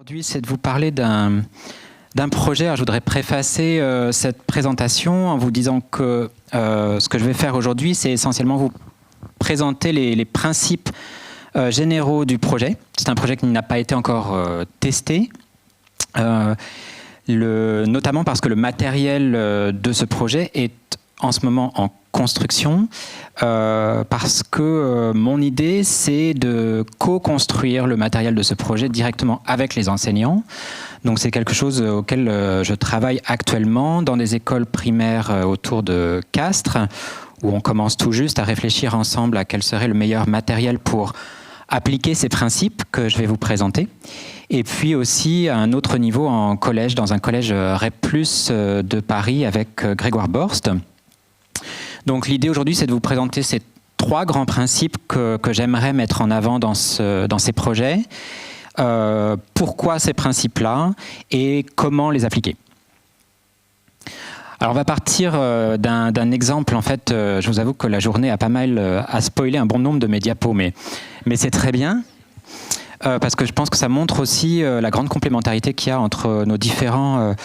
Aujourd'hui, c'est de vous parler d'un projet. Alors, je voudrais préfacer cette présentation en vous disant que ce que je vais faire aujourd'hui, c'est essentiellement vous présenter les principes généraux du projet. C'est un projet qui n'a pas été encore testé, notamment parce que le matériel de ce projet est en ce moment en construction, parce que mon idée, c'est de co-construire le matériel de ce projet directement avec les enseignants. Donc c'est quelque chose auquel je travaille actuellement dans des écoles primaires autour de Castres, où on commence tout juste à réfléchir ensemble à quel serait le meilleur matériel pour appliquer ces principes que je vais vous présenter. Et puis aussi à un autre niveau en collège, dans un collège REP+, de Paris avec Grégoire Borst. Donc l'idée aujourd'hui, c'est de vous présenter ces trois grands principes que j'aimerais mettre en avant dans ces projets. Pourquoi ces principes-là et comment les appliquer. Alors on va partir d'un exemple. En fait, je vous avoue que la journée a pas mal à spoiler un bon nombre de mes diapos, mais c'est très bien. Parce que je pense que ça montre aussi la grande complémentarité qu'il y a entre nos différents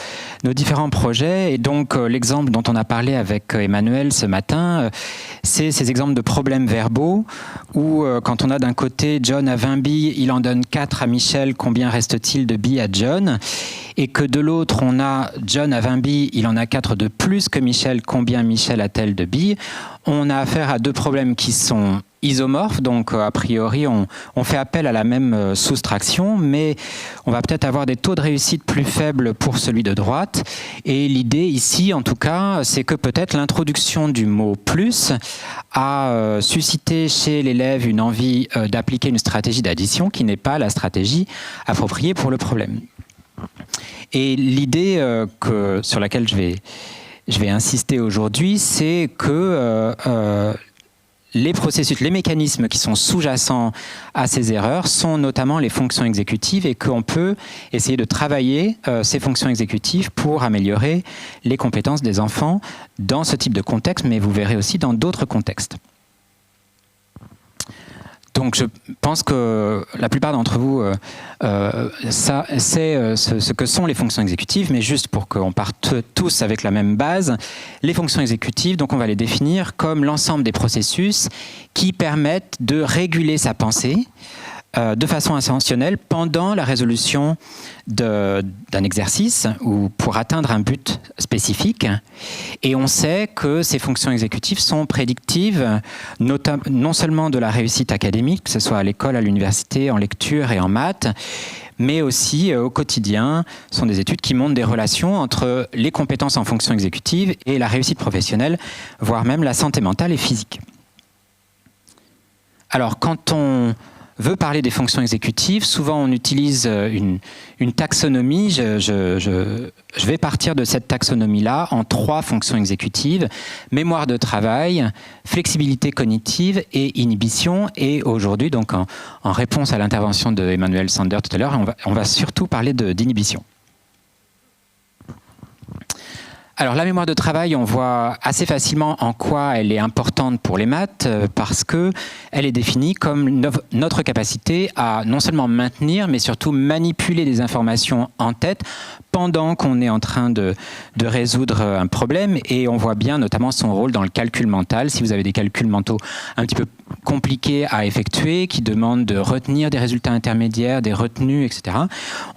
projets. Et donc l'exemple dont on a parlé avec Emmanuel ce matin, c'est ces exemples de problèmes verbaux où quand on a d'un côté John a 20 billes, il en donne 4 à Michel, combien reste-t-il de billes à John? Et que de l'autre on a John a 20 billes, il en a 4 de plus que Michel, combien Michel a-t-elle de billes? On a affaire à deux problèmes qui sont isomorphes, donc a priori on fait appel à la même soustraction, mais on va peut-être avoir des taux de réussite plus faibles pour celui de droite. Et l'idée ici, en tout cas, c'est que peut-être l'introduction du mot « plus » a suscité chez l'élève une envie d'appliquer une stratégie d'addition qui n'est pas la stratégie appropriée pour le problème. Et l'idée sur laquelle je vais insister aujourd'hui, c'est que les processus, les mécanismes qui sont sous-jacents à ces erreurs sont notamment les fonctions exécutives et qu'on peut essayer de travailler ces fonctions exécutives pour améliorer les compétences des enfants dans ce type de contexte, mais vous verrez aussi dans d'autres contextes. Donc je pense que la plupart d'entre vous ça c'est ce que sont les fonctions exécutives, mais juste pour qu'on parte tous avec la même base, les fonctions exécutives, donc on va les définir comme l'ensemble des processus qui permettent de réguler sa pensée de façon intentionnelle pendant la résolution d'un exercice ou pour atteindre un but spécifique. Et on sait que ces fonctions exécutives sont prédictives non seulement de la réussite académique, que ce soit à l'école, à l'université, en lecture et en maths, mais aussi au quotidien. Ce sont des études qui montrent des relations entre les compétences en fonctions exécutives et la réussite professionnelle, voire même la santé mentale et physique. Alors quand on veut parler des fonctions exécutives, souvent on utilise une taxonomie. Je vais partir de cette taxonomie-là en 3 fonctions exécutives: mémoire de travail, flexibilité cognitive et inhibition. Et aujourd'hui, donc en réponse à l'intervention de Emmanuel Sander tout à l'heure, on va surtout parler d'inhibition. Alors la mémoire de travail, on voit assez facilement en quoi elle est importante pour les maths, parce que elle est définie comme notre capacité à non seulement maintenir, mais surtout manipuler des informations en tête pendant qu'on est en train de résoudre un problème. Et on voit bien notamment son rôle dans le calcul mental. Si vous avez des calculs mentaux un petit peu compliqués à effectuer, qui demandent de retenir des résultats intermédiaires, des retenues, etc.,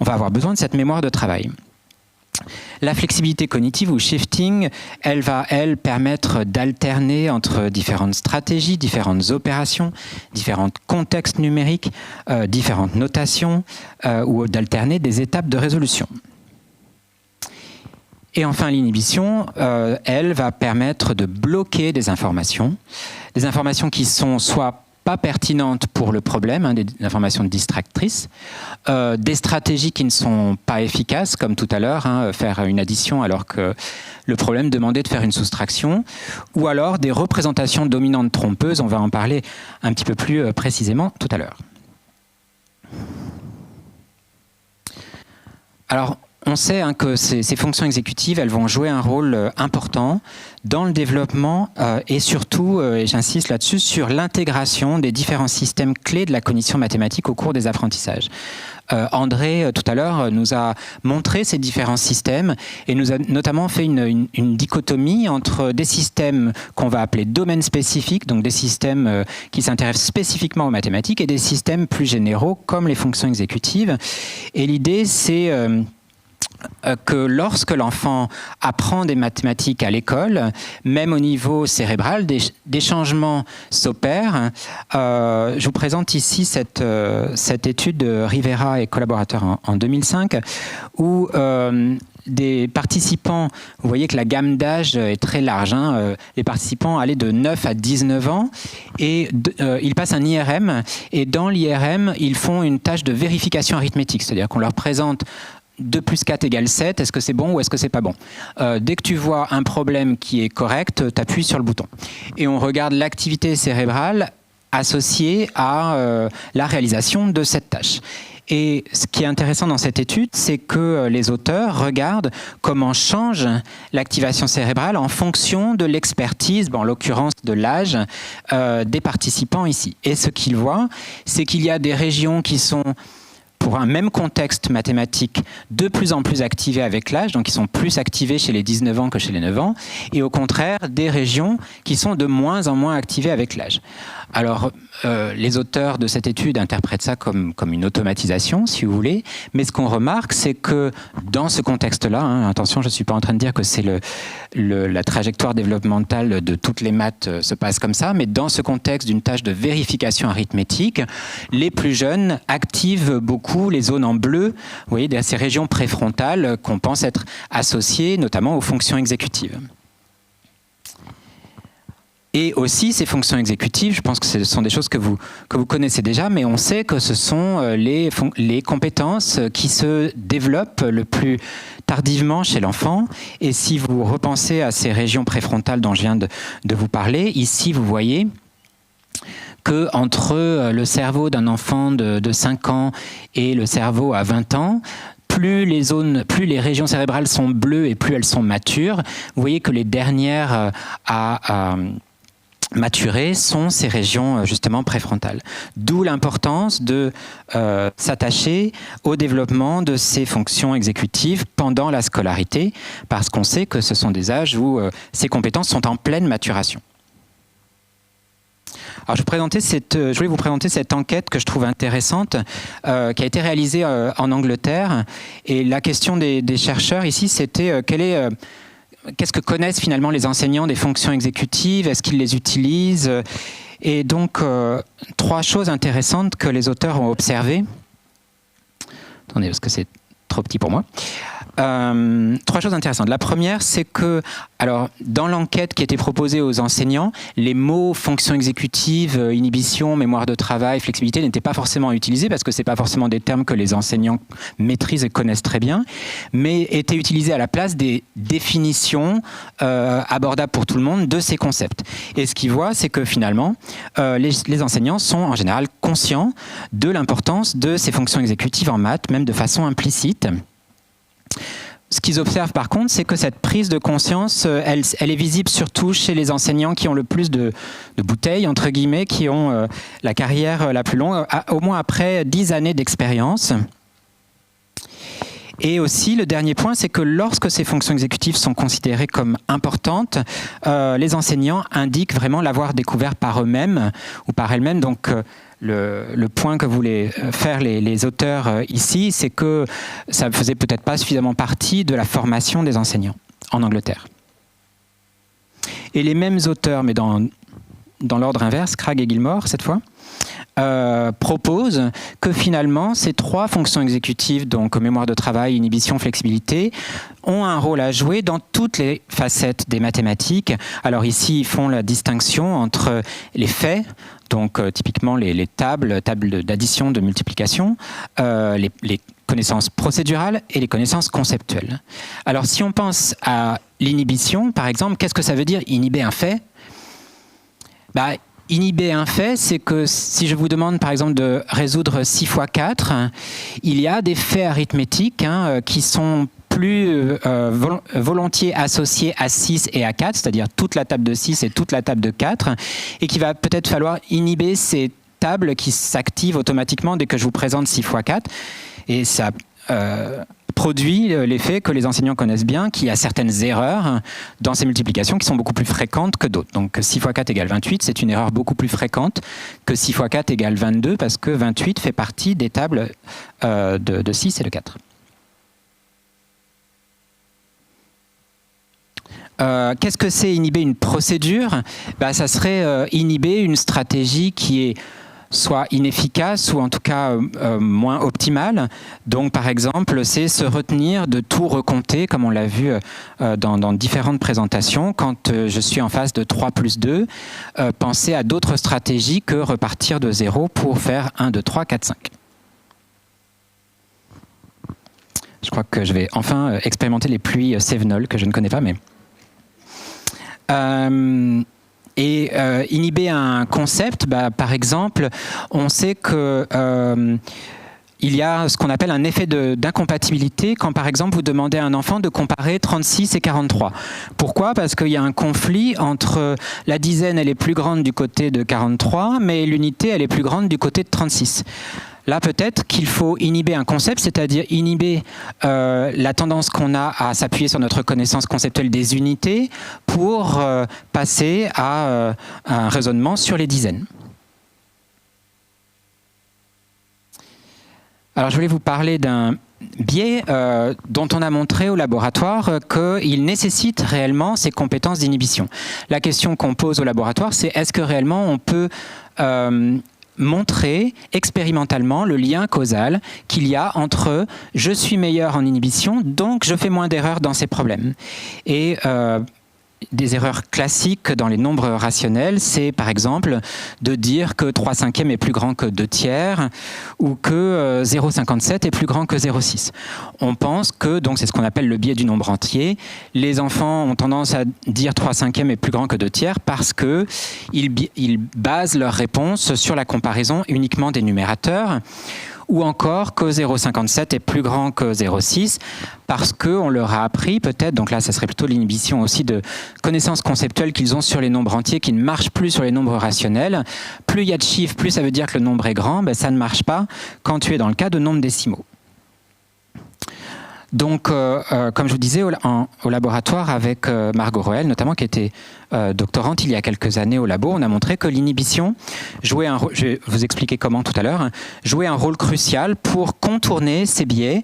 on va avoir besoin de cette mémoire de travail. La flexibilité cognitive ou shifting, elle va, permettre d'alterner entre différentes stratégies, différentes opérations, différents contextes numériques, différentes notations, ou d'alterner des étapes de résolution. Et enfin, l'inhibition, elle va permettre de bloquer des informations qui sont soit pas pertinentes pour le problème, des informations distractrices, des stratégies qui ne sont pas efficaces, comme tout à l'heure, faire une addition alors que le problème demandait de faire une soustraction, ou alors des représentations dominantes trompeuses. On va en parler un petit peu plus précisément tout à l'heure. Alors, on sait que ces fonctions exécutives, elles vont jouer un rôle important dans le développement et surtout, et j'insiste là-dessus, sur l'intégration des différents systèmes clés de la cognition mathématique au cours des apprentissages. André, tout à l'heure, nous a montré ces différents systèmes et nous a notamment fait une dichotomie entre des systèmes qu'on va appeler domaines spécifiques, donc des systèmes qui s'intéressent spécifiquement aux mathématiques, et des systèmes plus généraux comme les fonctions exécutives. Et l'idée, c'est que lorsque l'enfant apprend des mathématiques à l'école, même au niveau cérébral, des changements s'opèrent. Je vous présente ici cette étude de Rivera et collaborateurs en 2005, où des participants, vous voyez que la gamme d'âge est très large, les participants allaient de 9 à 19 ans, et ils passent un IRM, et dans l'IRM, ils font une tâche de vérification arithmétique, c'est-à-dire qu'on leur présente 2 plus 4 égale 7, est-ce que c'est bon ou est-ce que c'est pas bon? Dès que tu vois un problème qui est correct, tu appuies sur le bouton. Et on regarde l'activité cérébrale associée à la réalisation de cette tâche. Et ce qui est intéressant dans cette étude, c'est que les auteurs regardent comment change l'activation cérébrale en fonction de l'expertise, en l'occurrence de l'âge des participants ici. Et ce qu'ils voient, c'est qu'il y a des régions qui sont, pour un même contexte mathématique, de plus en plus activées avec l'âge, donc qui sont plus activées chez les 19 ans que chez les 9 ans, et au contraire, des régions qui sont de moins en moins activées avec l'âge. Alors, les auteurs de cette étude interprètent ça comme une automatisation, si vous voulez, mais ce qu'on remarque, c'est que dans ce contexte-là, attention, je ne suis pas en train de dire que c'est la trajectoire développementale de toutes les maths se passe comme ça, mais dans ce contexte d'une tâche de vérification arithmétique, les plus jeunes activent beaucoup les zones en bleu, vous voyez, ces régions préfrontales qu'on pense être associées notamment aux fonctions exécutives. Et aussi, ces fonctions exécutives, je pense que ce sont des choses que vous connaissez déjà, mais on sait que ce sont les compétences qui se développent le plus tardivement chez l'enfant. Et si vous repensez à ces régions préfrontales dont je viens de vous parler, ici, vous voyez que entre le cerveau d'un enfant de 5 ans et le cerveau à 20 ans, plus les régions cérébrales sont bleues et plus elles sont matures. Vous voyez que les dernières à maturées sont ces régions justement préfrontales. D'où l'importance de s'attacher au développement de ces fonctions exécutives pendant la scolarité, parce qu'on sait que ce sont des âges où ces compétences sont en pleine maturation. Alors je voulais vous présenter cette enquête que je trouve intéressante, qui a été réalisée en Angleterre. Et la question des chercheurs ici, c'était qu'est-ce que connaissent finalement les enseignants des fonctions exécutives? Est-ce qu'ils les utilisent? Et donc, 3 choses intéressantes que les auteurs ont observées. Attendez, parce que c'est trop petit pour moi. 3 choses intéressantes. La première, c'est que, alors, dans l'enquête qui était proposée aux enseignants, les mots fonction exécutive, inhibition, mémoire de travail, flexibilité n'étaient pas forcément utilisés parce que c'est pas forcément des termes que les enseignants maîtrisent et connaissent très bien, mais étaient utilisés à la place des définitions abordables pour tout le monde de ces concepts. Et ce qu'ils voient, c'est que finalement, les enseignants sont en général conscients de l'importance de ces fonctions exécutives en maths, même de façon implicite. Ce qu'ils observent par contre, c'est que cette prise de conscience, elle est visible surtout chez les enseignants qui ont le plus de bouteilles, entre guillemets, qui ont la carrière la plus longue, au moins après 10 années d'expérience. Et aussi, le dernier point, c'est que lorsque ces fonctions exécutives sont considérées comme importantes, les enseignants indiquent vraiment l'avoir découvert par eux-mêmes ou par elles-mêmes. Donc, le point que voulaient faire les auteurs ici, c'est que ça ne faisait peut-être pas suffisamment partie de la formation des enseignants en Angleterre. Et les mêmes auteurs, mais dans l'ordre inverse, Cragg et Gilmore cette fois, proposent que finalement ces 3 fonctions exécutives, donc mémoire de travail, inhibition, flexibilité, ont un rôle à jouer dans toutes les facettes des mathématiques. Alors ici, ils font la distinction entre les faits, donc typiquement les tables d'addition, de multiplication, les connaissances procédurales et les connaissances conceptuelles. Alors si on pense à l'inhibition, par exemple, qu'est-ce que ça veut dire inhiber un fait? Inhiber un fait, c'est que si je vous demande par exemple de résoudre 6 fois 4, il y a des faits arithmétiques qui sont plus volontiers associé à 6 et à 4, c'est-à-dire toute la table de 6 et toute la table de 4, et qu'il va peut-être falloir inhiber ces tables qui s'activent automatiquement dès que je vous présente 6 x 4. Et ça produit l'effet que les enseignants connaissent bien, qu'il y a certaines erreurs dans ces multiplications qui sont beaucoup plus fréquentes que d'autres. Donc 6 x 4 égale 28, c'est une erreur beaucoup plus fréquente que 6 x 4 égale 22, parce que 28 fait partie des tables de 6 et de 4. Qu'est-ce que c'est inhiber une procédure? Ça serait inhiber une stratégie qui est soit inefficace ou en tout cas moins optimale. Donc par exemple, c'est se retenir de tout recompter, comme on l'a vu dans différentes présentations. Quand je suis en phase de 3 plus 2, penser à d'autres stratégies que repartir de 0 pour faire 1, 2, 3, 4, 5. Je crois que je vais enfin expérimenter les pluies Cévenol, que je ne connais pas, mais... inhiber un concept, par exemple, on sait que il y a ce qu'on appelle un effet d'incompatibilité quand, par exemple, vous demandez à un enfant de comparer 36 et 43. Pourquoi? Parce qu'il y a un conflit entre la dizaine, elle est plus grande du côté de 43, mais l'unité, elle est plus grande du côté de 36. Là, peut-être qu'il faut inhiber un concept, c'est-à-dire inhiber la tendance qu'on a à s'appuyer sur notre connaissance conceptuelle des unités pour passer à un raisonnement sur les dizaines. Alors, je voulais vous parler d'un biais dont on a montré au laboratoire qu'il nécessite réellement ces compétences d'inhibition. La question qu'on pose au laboratoire, c'est est-ce que réellement on peut montrer expérimentalement le lien causal qu'il y a entre je suis meilleur en inhibition, donc je fais moins d'erreurs dans ces problèmes. Et des erreurs classiques dans les nombres rationnels, c'est par exemple de dire que 3/5 est plus grand que 2/3 ou que 0,57 est plus grand que 0,6. On pense que, donc c'est ce qu'on appelle le biais du nombre entier, les enfants ont tendance à dire 3/5 est plus grand que 2/3 parce qu'ils basent leur réponse sur la comparaison uniquement des numérateurs, ou encore que 0,57 est plus grand que 0,6 parce qu'on leur a appris peut-être, donc là ça serait plutôt l'inhibition aussi de connaissances conceptuelles qu'ils ont sur les nombres entiers qui ne marchent plus sur les nombres rationnels. Plus il y a de chiffres, plus ça veut dire que le nombre est grand, ça ne marche pas quand tu es dans le cas de nombres décimaux. Donc, comme je vous disais, au laboratoire avec Margot Roel, notamment, qui était doctorante il y a quelques années au labo, on a montré que l'inhibition jouait un rôle, je vais vous expliquer comment tout à l'heure, jouait un rôle crucial pour contourner ces biais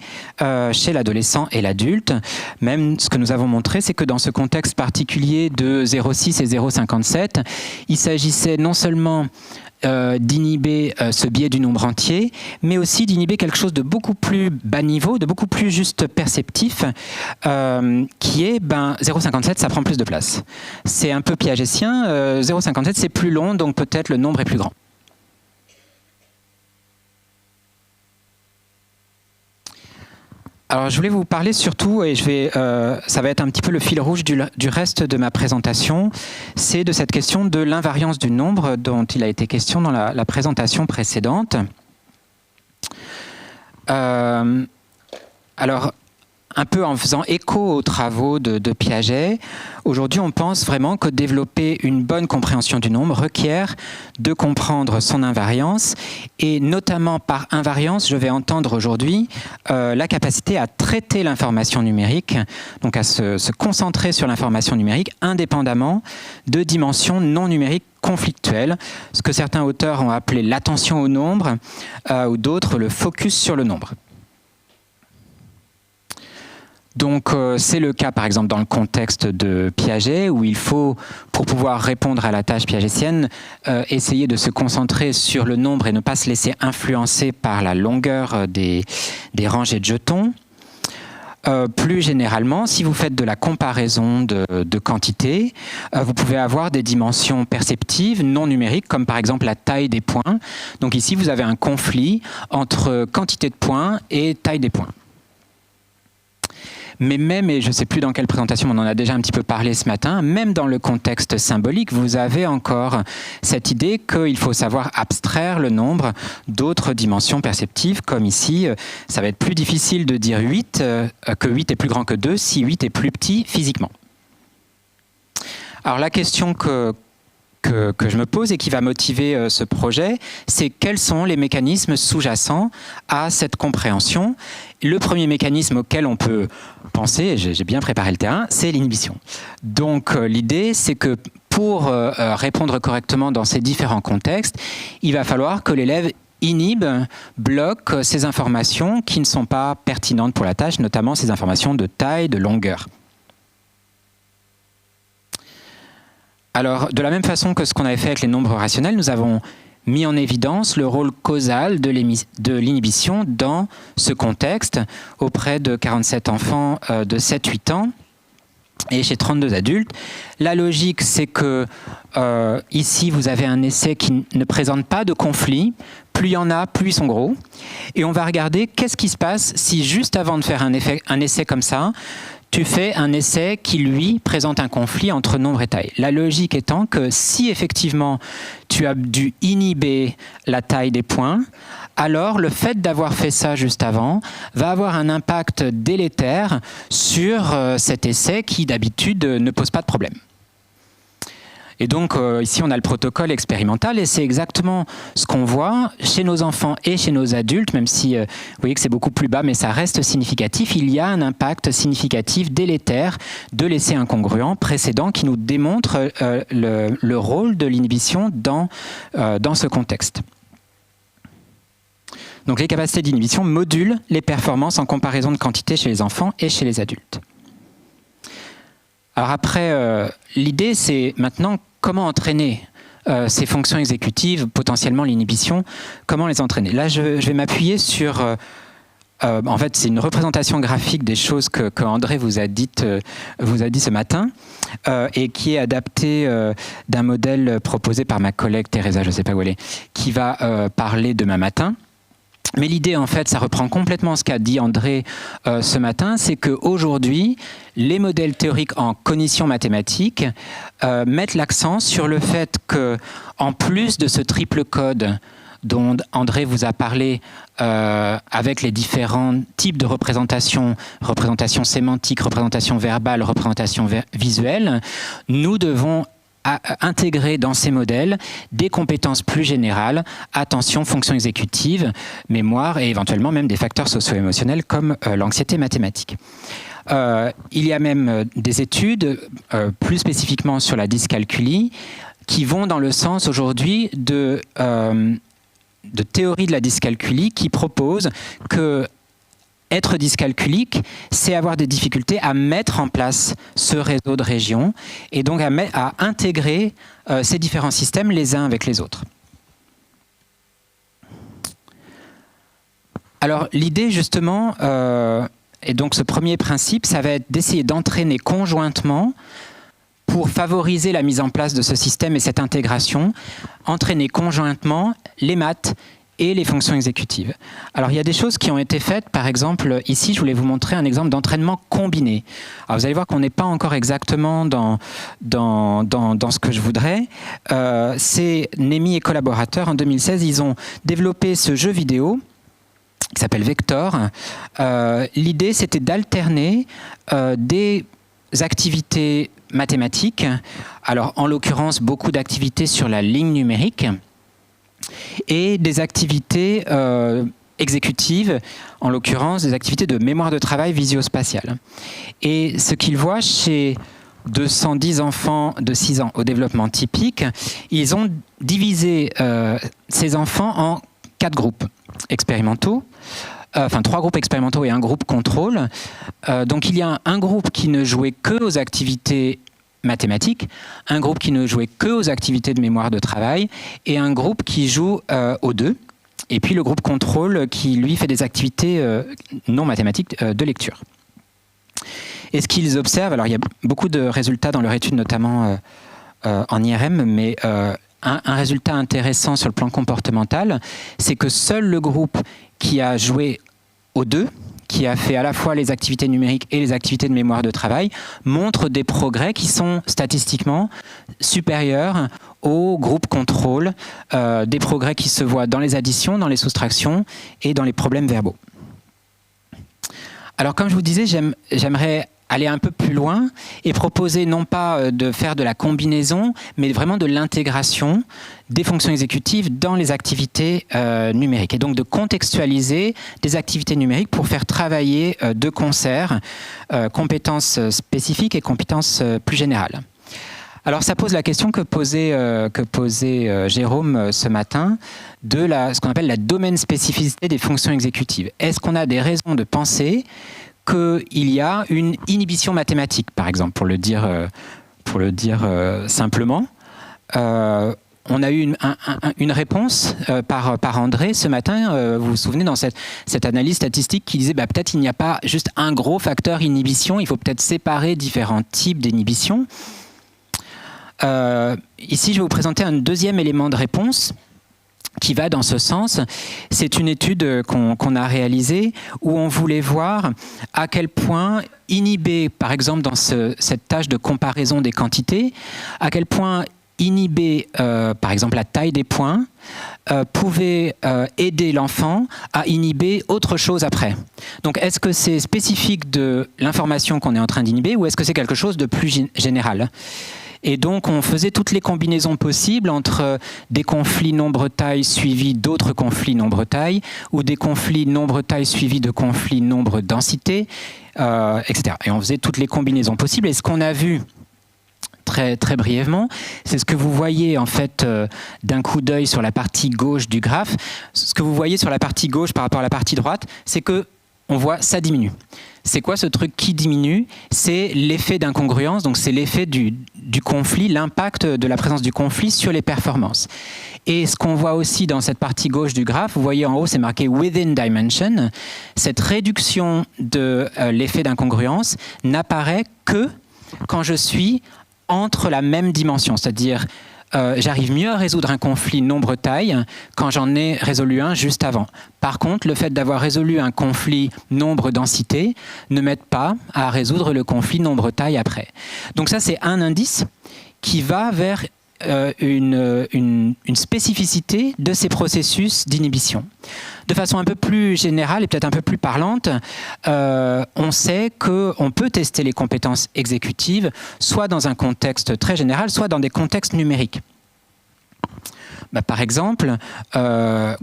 chez l'adolescent et l'adulte. Même ce que nous avons montré, c'est que dans ce contexte particulier de 0,6 et 0,57, il s'agissait non seulement d'inhiber ce biais du nombre entier, mais aussi d'inhiber quelque chose de beaucoup plus bas niveau, de beaucoup plus juste perceptif, qui est 0,57, ça prend plus de place. C'est un peu piagétien, 0,57 c'est plus long, donc peut-être le nombre est plus grand. Alors, je voulais vous parler surtout, et ça va être un petit peu le fil rouge du reste de ma présentation, c'est de cette question de l'invariance du nombre dont il a été question dans la présentation précédente. Alors, un peu en faisant écho aux travaux de Piaget, aujourd'hui on pense vraiment que développer une bonne compréhension du nombre requiert de comprendre son invariance, et notamment par invariance, je vais entendre aujourd'hui la capacité à traiter l'information numérique, donc à se concentrer sur l'information numérique indépendamment de dimensions non numériques conflictuelles, ce que certains auteurs ont appelé l'attention au nombre, ou d'autres le focus sur le nombre. Donc c'est le cas par exemple dans le contexte de Piaget où il faut, pour pouvoir répondre à la tâche piagétienne, essayer de se concentrer sur le nombre et ne pas se laisser influencer par la longueur des rangées de jetons. Plus généralement, si vous faites de la comparaison de quantités, vous pouvez avoir des dimensions perceptives non numériques, comme par exemple la taille des points. Donc ici, vous avez un conflit entre quantité de points et taille des points. Mais même, et je ne sais plus dans quelle présentation, on en a déjà un petit peu parlé ce matin, même dans le contexte symbolique, vous avez encore cette idée qu'il faut savoir abstraire le nombre d'autres dimensions perceptives, comme ici, ça va être plus difficile de dire 8, que 8 est plus grand que 2, si 8 est plus petit physiquement. Alors la question que je me pose et qui va motiver ce projet, c'est quels sont les mécanismes sous-jacents à cette compréhension. Le premier mécanisme auquel on peut penser, j'ai bien préparé le terrain, c'est l'inhibition. Donc l'idée, c'est que pour répondre correctement dans ces différents contextes, il va falloir que l'élève inhibe, bloque ces informations qui ne sont pas pertinentes pour la tâche, notamment ces informations de taille, de longueur. Alors, de la même façon que ce qu'on avait fait avec les nombres rationnels, nous avons mis en évidence le rôle causal de l'inhibition dans ce contexte auprès de 47 enfants de 7-8 ans et chez 32 adultes. La logique, c'est que ici, vous avez un essai qui ne présente pas de conflit. Plus il y en a, plus ils sont gros. Et on va regarder qu'est-ce qui se passe si juste avant de faire un essai comme ça, tu fais un essai qui, lui, présente un conflit entre nombre et taille. La logique étant que si effectivement tu as dû inhiber la taille des points, alors le fait d'avoir fait ça juste avant va avoir un impact délétère sur cet essai qui d'habitude ne pose pas de problème. Et donc ici on a le protocole expérimental et c'est exactement ce qu'on voit chez nos enfants et chez nos adultes, même si vous voyez que c'est beaucoup plus bas, mais ça reste significatif. Il y a un impact significatif délétère de l'essai incongruent précédent qui nous démontre le rôle de l'inhibition dans ce contexte. Donc les capacités d'inhibition modulent les performances en comparaison de quantité chez les enfants et chez les adultes. Alors après, l'idée c'est maintenant comment entraîner ces fonctions exécutives, potentiellement l'inhibition, comment les entraîner. Là je vais m'appuyer sur, en fait c'est une représentation graphique des choses que André vous a dit ce matin et qui est adaptée d'un modèle proposé par ma collègue Teresa, je ne sais pas où elle est, qui va parler demain matin. Mais l'idée, en fait, ça reprend complètement ce qu'a dit André ce matin, c'est qu'aujourd'hui, les modèles théoriques en cognition mathématique mettent l'accent sur le fait que, en plus de ce triple code dont André vous a parlé avec les différents types de représentations, représentation sémantique, représentation verbale, représentation visuelle, nous devons intégrer dans ces modèles des compétences plus générales, attention, fonction exécutive, mémoire et éventuellement même des facteurs socio-émotionnels comme l'anxiété mathématique. Il y a même des études, plus spécifiquement sur la dyscalculie, qui vont dans le sens aujourd'hui de théorie de la dyscalculie qui propose que être dyscalculique, c'est avoir des difficultés à mettre en place ce réseau de régions et donc à intégrer ces différents systèmes les uns avec les autres. Alors l'idée justement, et donc ce premier principe, ça va être d'essayer d'entraîner conjointement pour favoriser la mise en place de ce système et cette intégration, entraîner conjointement les maths et les fonctions exécutives. Alors il y a des choses qui ont été faites, par exemple ici je voulais vous montrer un exemple d'entraînement combiné. Alors vous allez voir qu'on n'est pas encore exactement dans ce que je voudrais. C'est Nemi et collaborateurs en 2016, ils ont développé ce jeu vidéo qui s'appelle Vector. L'idée c'était d'alterner des activités mathématiques, alors en l'occurrence beaucoup d'activités sur la ligne numérique, et des activités exécutives, en l'occurrence des activités de mémoire de travail visio-spatiale. Et ce qu'ils voient chez 210 enfants de 6 ans au développement typique, ils ont divisé ces enfants en 4 groupes expérimentaux, enfin 3 groupes expérimentaux et un groupe contrôle. Donc il y a un groupe qui ne jouait que aux activités mathématiques, un groupe qui ne jouait que aux activités de mémoire de travail et un groupe qui joue aux deux, et puis le groupe contrôle qui lui fait des activités non mathématiques de lecture. Et ce qu'ils observent, alors il y a beaucoup de résultats dans leur étude, notamment en IRM, mais un résultat intéressant sur le plan comportemental, c'est que seul le groupe qui a joué aux deux, qui a fait à la fois les activités numériques et les activités de mémoire de travail, montre des progrès qui sont statistiquement supérieurs au groupe contrôle, des progrès qui se voient dans les additions, dans les soustractions et dans les problèmes verbaux. Alors comme je vous disais, j'aimerais aller un peu plus loin et proposer non pas de faire de la combinaison, mais vraiment de l'intégration des fonctions exécutives dans les activités numériques. Et donc de contextualiser des activités numériques pour faire travailler de concert compétences spécifiques et compétences plus générales. Alors ça pose la question que posait Jérôme ce matin de ce qu'on appelle la domaine spécificité des fonctions exécutives. Est-ce qu'on a des raisons de penser qu'il y a une inhibition mathématique, par exemple, pour le dire simplement. On a eu une réponse par André ce matin, vous vous souvenez, dans cette analyse statistique qui disait peut-être il n'y a pas juste un gros facteur inhibition, il faut peut-être séparer différents types d'inhibition. Ici, je vais vous présenter un deuxième élément de réponse qui va dans ce sens. C'est une étude qu'on a réalisée où on voulait voir à quel point inhiber, par exemple dans cette tâche de comparaison des quantités, à quel point inhiber, par exemple, la taille des points pouvait aider l'enfant à inhiber autre chose après. Donc, est-ce que c'est spécifique de l'information qu'on est en train d'inhiber ou est-ce que c'est quelque chose de plus général ? Et donc, on faisait toutes les combinaisons possibles entre des conflits nombre-taille suivis d'autres conflits nombre-taille ou des conflits nombre-taille suivis de conflits nombre-densité, etc. Et on faisait toutes les combinaisons possibles. Et ce qu'on a vu très, très brièvement, c'est ce que vous voyez en fait d'un coup d'œil sur la partie gauche du graphe. Ce que vous voyez sur la partie gauche par rapport à la partie droite, c'est que on voit ça diminue. C'est quoi ce truc qui diminue? C'est l'effet d'incongruence, donc c'est l'effet du conflit, l'impact de la présence du conflit sur les performances. Et ce qu'on voit aussi dans cette partie gauche du graphe, vous voyez en haut, c'est marqué within dimension. Cette réduction de l'effet d'incongruence n'apparaît que quand je suis entre la même dimension, c'est-à-dire j'arrive mieux à résoudre un conflit nombre-taille quand j'en ai résolu un juste avant. Par contre, le fait d'avoir résolu un conflit nombre-densité ne m'aide pas à résoudre le conflit nombre-taille après. Donc ça, c'est un indice qui va vers une spécificité de ces processus d'inhibition. De façon un peu plus générale et peut-être un peu plus parlante, on sait qu'on peut tester les compétences exécutives soit dans un contexte très général, soit dans des contextes numériques. Par exemple,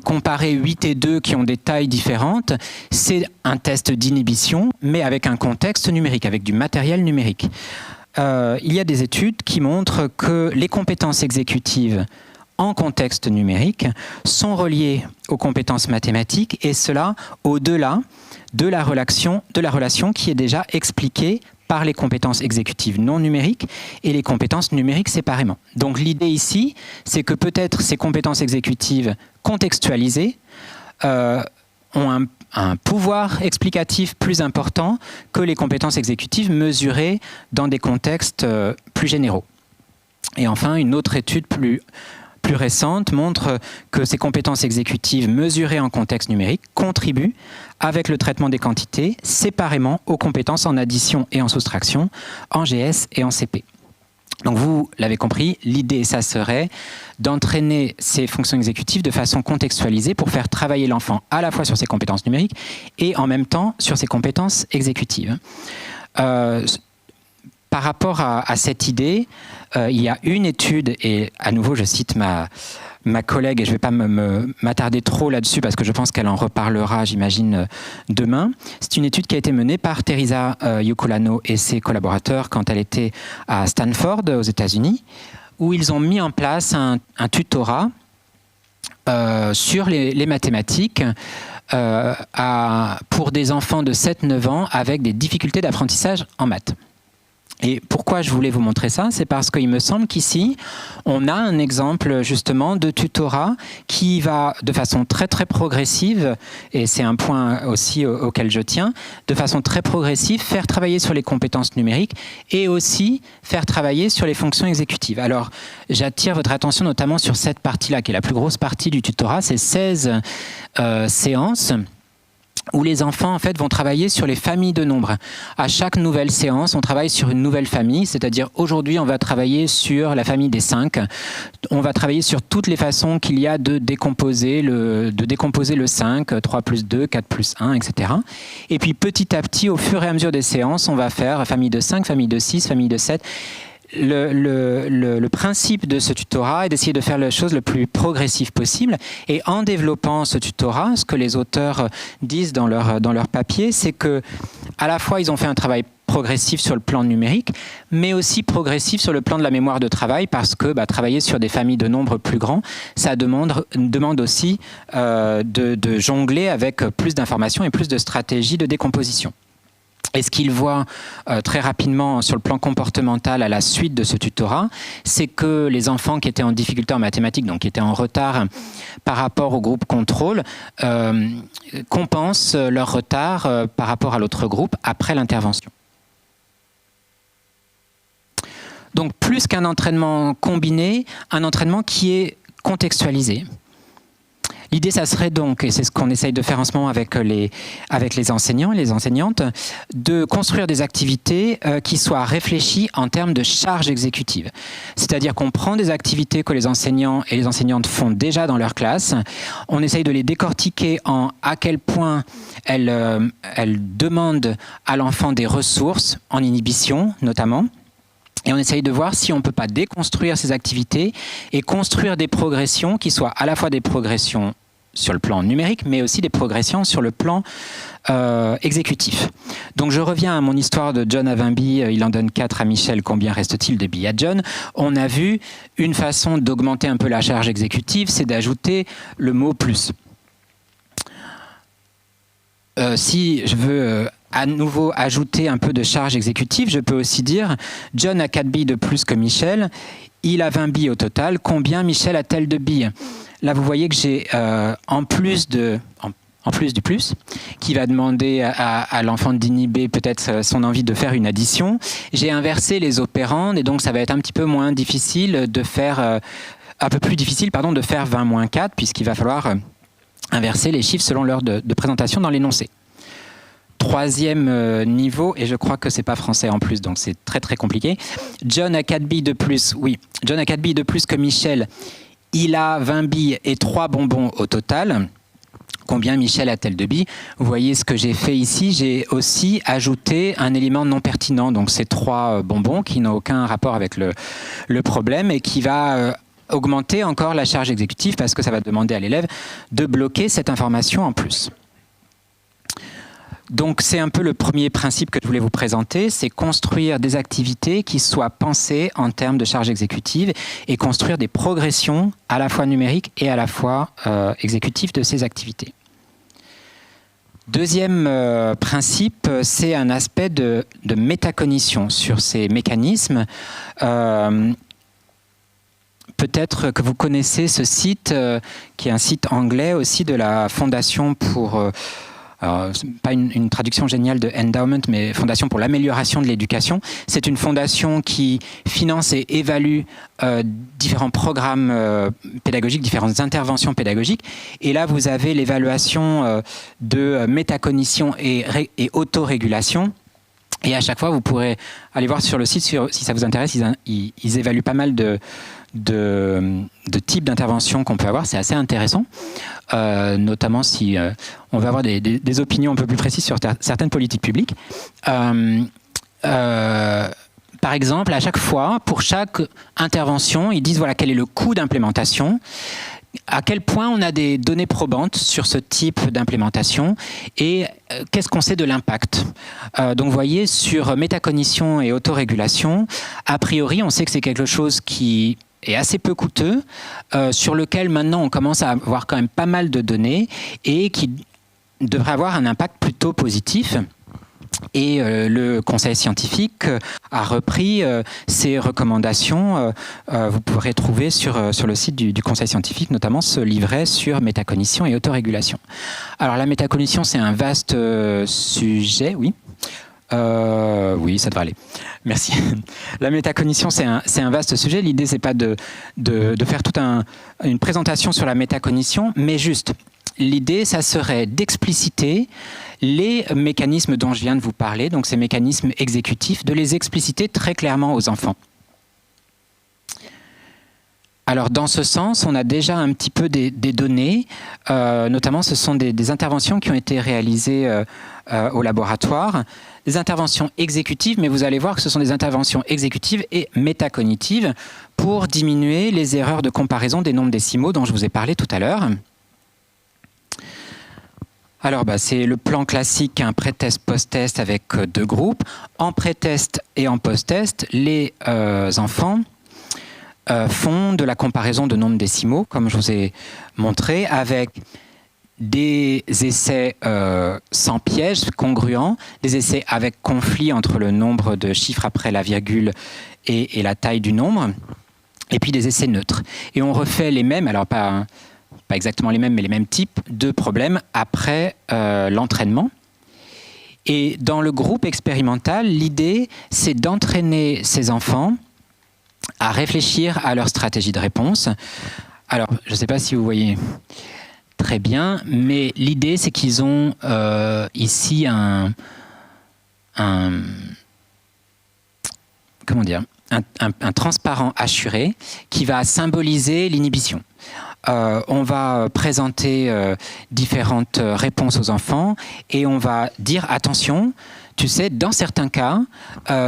comparer 8 et 2 qui ont des tailles différentes, c'est un test d'inhibition, mais avec un contexte numérique, avec du matériel numérique. Il y a des études qui montrent que les compétences exécutives en contexte numérique sont reliées aux compétences mathématiques et cela au-delà de la relation qui est déjà expliquée par les compétences exécutives non numériques et les compétences numériques séparément. Donc l'idée ici, c'est que peut-être ces compétences exécutives contextualisées ont un pouvoir explicatif plus important que les compétences exécutives mesurées dans des contextes plus généraux. Et enfin, une autre étude plus récente montre que ces compétences exécutives mesurées en contexte numérique contribuent, avec le traitement des quantités, séparément aux compétences en addition et en soustraction, en GS et en CP. Donc vous l'avez compris, l'idée, ça serait d'entraîner ces fonctions exécutives de façon contextualisée pour faire travailler l'enfant à la fois sur ses compétences numériques et en même temps sur ses compétences exécutives. Par rapport à cette idée, il y a une étude, et à nouveau je cite ma collègue, et je ne vais pas m'attarder trop là-dessus parce que je pense qu'elle en reparlera, j'imagine, demain. C'est une étude qui a été menée par Teresa Iuculano et ses collaborateurs quand elle était à Stanford, aux États-Unis, où ils ont mis en place un tutorat sur les mathématiques pour des enfants de 7-9 ans avec des difficultés d'apprentissage en maths. Et pourquoi je voulais vous montrer ça? C'est parce qu'il me semble qu'ici, on a un exemple justement de tutorat qui va de façon très très progressive, et c'est un point aussi auquel je tiens, de façon très progressive, faire travailler sur les compétences numériques et aussi faire travailler sur les fonctions exécutives. Alors, j'attire votre attention notamment sur cette partie-là, qui est la plus grosse partie du tutorat, c'est 16 séances où les enfants en fait vont travailler sur les familles de nombres. À chaque nouvelle séance, on travaille sur une nouvelle famille, c'est-à-dire aujourd'hui on va travailler sur la famille des 5. On va travailler sur toutes les façons qu'il y a de décomposer le 5, 3 plus 2, 4 plus 1, etc. Et puis petit à petit, au fur et à mesure des séances, on va faire famille de 5, famille de 6, famille de 7. Le principe de ce tutorat est d'essayer de faire la chose le plus progressive possible. Et en développant ce tutorat, ce que les auteurs disent dans leur papier, c'est que à la fois ils ont fait un travail progressif sur le plan numérique, mais aussi progressif sur le plan de la mémoire de travail, parce que travailler sur des familles de nombres plus grands, ça demande aussi de jongler avec plus d'informations et plus de stratégies de décomposition. Et ce qu'il voit très rapidement sur le plan comportemental à la suite de ce tutorat, c'est que les enfants qui étaient en difficulté en mathématiques, donc qui étaient en retard par rapport au groupe contrôle, compensent leur retard par rapport à l'autre groupe après l'intervention. Donc plus qu'un entraînement combiné, un entraînement qui est contextualisé. L'idée, ça serait donc, et c'est ce qu'on essaye de faire en ce moment avec les enseignants et les enseignantes, de construire des activités qui soient réfléchies en termes de charge exécutive. C'est-à-dire qu'on prend des activités que les enseignants et les enseignantes font déjà dans leur classe, on essaye de les décortiquer en à quel point elles demandent à l'enfant des ressources, en inhibition notamment. Et on essaye de voir si on ne peut pas déconstruire ces activités et construire des progressions qui soient à la fois des progressions sur le plan numérique, mais aussi des progressions sur le plan exécutif. Donc je reviens à mon histoire de John à 20 billes, il en donne 4 à Michel, combien reste-t-il de billes à John? On a vu une façon d'augmenter un peu la charge exécutive, c'est d'ajouter le mot plus. Si je veux à nouveau ajouter un peu de charge exécutive, je peux aussi dire John a 4 billes de plus que Michel, il a 20 billes au total, combien Michel a-t-elle de billes? Là vous voyez que j'ai en plus du plus, qui va demander à l'enfant d'inhiber peut-être son envie de faire une addition, j'ai inversé les opérandes et donc ça va être un petit peu moins difficile de faire, un peu plus difficile pardon, de faire 20 moins 4 puisqu'il va falloir inverser les chiffres selon l'heure de présentation dans l'énoncé. Troisième niveau, et je crois que c'est pas français en plus, donc c'est très très compliqué. John a 4 billes de plus, oui. John a 4 billes de plus que Michel. Il a 20 billes et 3 bonbons au total. Combien Michel a-t-elle de billes? Vous voyez ce que j'ai fait ici, j'ai aussi ajouté un élément non pertinent. Donc c'est 3 bonbons qui n'ont aucun rapport avec le problème et qui va augmenter encore la charge exécutive parce que ça va demander à l'élève de bloquer cette information en plus. Donc c'est un peu le premier principe que je voulais vous présenter, c'est construire des activités qui soient pensées en termes de charge exécutive et construire des progressions à la fois numériques et à la fois exécutives de ces activités. Deuxième principe, c'est un aspect de métacognition sur ces mécanismes. Peut-être que vous connaissez ce site, qui est un site anglais aussi de la Fondation pour... Alors, pas une traduction géniale de endowment, mais Fondation pour l'amélioration de l'éducation. C'est une fondation qui finance et évalue différents programmes pédagogiques, différentes interventions pédagogiques. Et là, vous avez l'évaluation de métacognition et autorégulation. Et à chaque fois, vous pourrez aller voir sur le site, si ça vous intéresse, ils évaluent pas mal de types d'interventions qu'on peut avoir, c'est assez intéressant, notamment si on veut avoir des opinions un peu plus précises sur certaines politiques publiques. Par exemple, à chaque fois, pour chaque intervention, ils disent voilà quel est le coût d'implémentation, à quel point on a des données probantes sur ce type d'implémentation et qu'est-ce qu'on sait de l'impact. Donc vous voyez, sur métacognition et autorégulation, a priori, on sait que c'est quelque chose qui est assez peu coûteux, sur lequel maintenant on commence à avoir quand même pas mal de données et qui devrait avoir un impact plutôt positif. Et le conseil scientifique a repris ces recommandations. Vous pourrez trouver sur le site du conseil scientifique notamment ce livret sur métacognition et autorégulation. Alors la métacognition, c'est un vaste sujet, oui. Oui, ça devrait aller. Merci. La métacognition, c'est un vaste sujet. L'idée, c'est pas de faire toute une présentation sur la métacognition, mais juste l'idée, ça serait d'expliciter les mécanismes dont je viens de vous parler, donc ces mécanismes exécutifs, de les expliciter très clairement aux enfants. Alors dans ce sens, on a déjà un petit peu des données, notamment ce sont des interventions qui ont été réalisées au laboratoire, des interventions exécutives, mais vous allez voir que ce sont des interventions exécutives et métacognitives pour diminuer les erreurs de comparaison des nombres décimaux dont je vous ai parlé tout à l'heure. Alors c'est le plan classique, un pré-test, post-test avec deux groupes. En pré-test et en post-test, les enfants font de la comparaison de nombres décimaux, comme je vous ai montré, avec des essais sans piège, congruents, des essais avec conflit entre le nombre de chiffres après la virgule et la taille du nombre, et puis des essais neutres. Et on refait les mêmes, alors pas exactement les mêmes, mais les mêmes types de problèmes après l'entraînement. Et dans le groupe expérimental, l'idée, c'est d'entraîner ces enfants à réfléchir à leur stratégie de réponse. Alors, je ne sais pas si vous voyez très bien, mais l'idée, c'est qu'ils ont ici un transparent assuré qui va symboliser l'inhibition. On va présenter différentes réponses aux enfants et on va dire attention, tu sais, dans certains cas,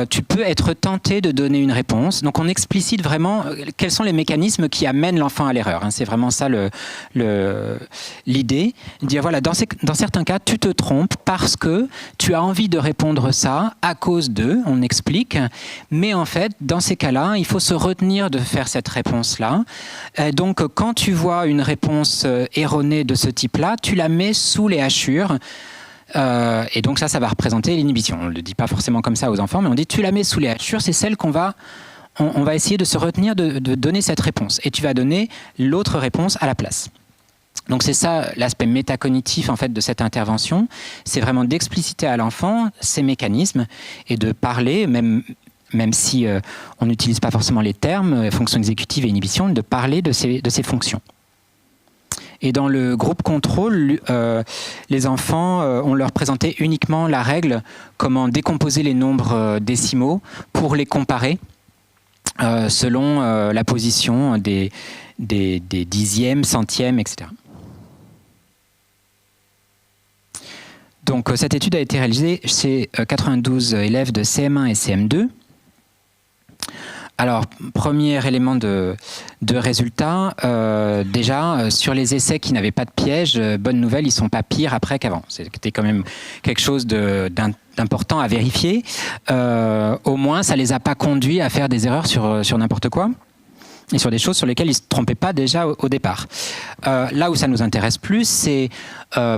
tu peux être tenté de donner une réponse. Donc on explicite vraiment quels sont les mécanismes qui amènent l'enfant à l'erreur. C'est vraiment ça l'idée. Dire voilà, dans certains cas, tu te trompes parce que tu as envie de répondre ça à cause de, on explique. Mais en fait, dans ces cas-là, il faut se retenir de faire cette réponse-là. Donc quand tu vois une réponse erronée de ce type-là, tu la mets sous les hachures. Et donc ça va représenter l'inhibition. On ne le dit pas forcément comme ça aux enfants, mais on dit tu la mets sous les hachures, c'est celle qu'on va essayer de se retenir de donner cette réponse. Et tu vas donner l'autre réponse à la place. Donc c'est ça l'aspect métacognitif en fait de cette intervention, c'est vraiment d'expliciter à l'enfant ces mécanismes et de parler, même si on n'utilise pas forcément les termes fonction exécutive et inhibition, de parler de ces fonctions. Et dans le groupe contrôle, les enfants, on leur présentait uniquement la règle, comment décomposer les nombres décimaux pour les comparer selon la position des dixièmes, centièmes, etc. Donc cette étude a été réalisée chez 92 élèves de CM1 et CM2. Alors, premier élément de résultat, déjà, sur les essais qui n'avaient pas de piège, bonne nouvelle, ils ne sont pas pires après qu'avant. C'était quand même quelque chose d'important à vérifier. Au moins, ça ne les a pas conduits à faire des erreurs sur n'importe quoi et sur des choses sur lesquelles ils ne se trompaient pas déjà au départ. Là où ça nous intéresse plus, c'est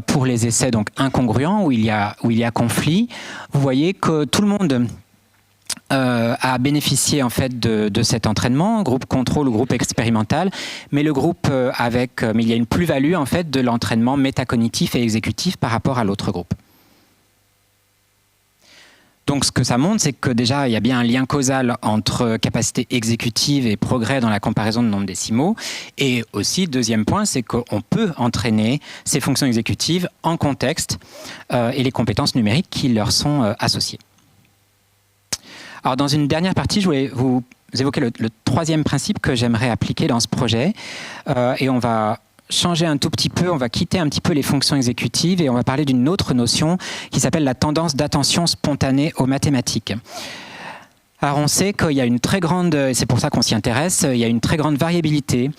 pour les essais donc incongruents, où il y a conflit. Vous voyez que tout le monde a bénéficié en fait de cet entraînement, groupe contrôle ou groupe expérimental, mais le groupe mais il y a une plus-value en fait de l'entraînement métacognitif et exécutif par rapport à l'autre groupe. Donc ce que ça montre, c'est que déjà il y a bien un lien causal entre capacité exécutive et progrès dans la comparaison de nombres décimaux. Et aussi, deuxième point, c'est qu'on peut entraîner ces fonctions exécutives en contexte et les compétences numériques qui leur sont associées. Alors dans une dernière partie, je voulais vous évoquer le troisième principe que j'aimerais appliquer dans ce projet. Et on va changer un tout petit peu, on va quitter un petit peu les fonctions exécutives et on va parler d'une autre notion qui s'appelle la tendance d'attention spontanée aux mathématiques. Alors on sait qu'il y a une très grande, et c'est pour ça qu'on s'y intéresse, il y a une très grande variabilité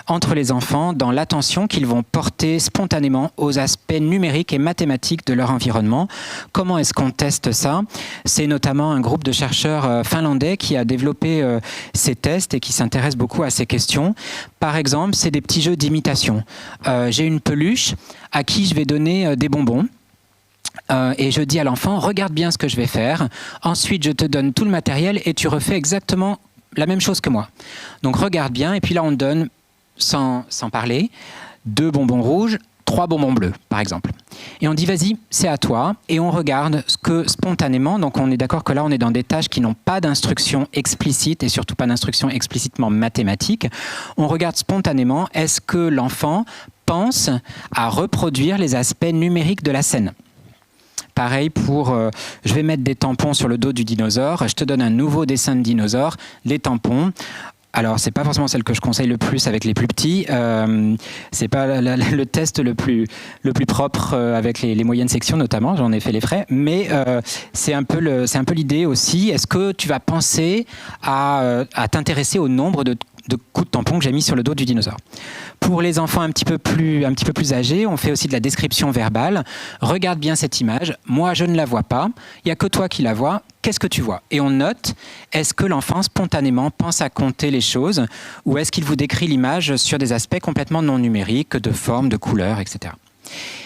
entre les enfants dans l'attention qu'ils vont porter spontanément aux aspects numériques et mathématiques de leur environnement. Comment est-ce qu'on teste ça? C'est notamment un groupe de chercheurs finlandais qui a développé ces tests et qui s'intéresse beaucoup à ces questions. Par exemple, c'est des petits jeux d'imitation. J'ai une peluche à qui je vais donner des bonbons. Et je dis à l'enfant, regarde bien ce que je vais faire. Ensuite, je te donne tout le matériel et tu refais exactement la même chose que moi. Donc regarde bien, et puis là on te donne, sans parler, 2 bonbons rouges, 3 bonbons bleus, par exemple. Et on dit, vas-y, c'est à toi. Et on regarde ce que spontanément, donc on est d'accord que là, on est dans des tâches qui n'ont pas d'instruction explicite et surtout pas d'instruction explicitement mathématique. On regarde spontanément, est-ce que l'enfant pense à reproduire les aspects numériques de la scène. Pareil pour, je vais mettre des tampons sur le dos du dinosaure, je te donne un nouveau dessin de dinosaure, les tampons. Alors, c'est pas forcément celle que je conseille le plus avec les plus petits. C'est pas le test le plus propre avec les moyennes sections notamment. J'en ai fait les frais, mais c'est un peu l'idée aussi. Est-ce que tu vas penser à t'intéresser au nombre de coups de tampon que j'ai mis sur le dos du dinosaure? Pour les enfants un petit peu plus âgés, on fait aussi de la description verbale. Regarde bien cette image. Moi, je ne la vois pas. Il n'y a que toi qui la vois. Qu'est-ce que tu vois? Et on note, est-ce que l'enfant spontanément pense à compter les choses ou est-ce qu'il vous décrit l'image sur des aspects complètement non numériques, de forme, de couleur, etc.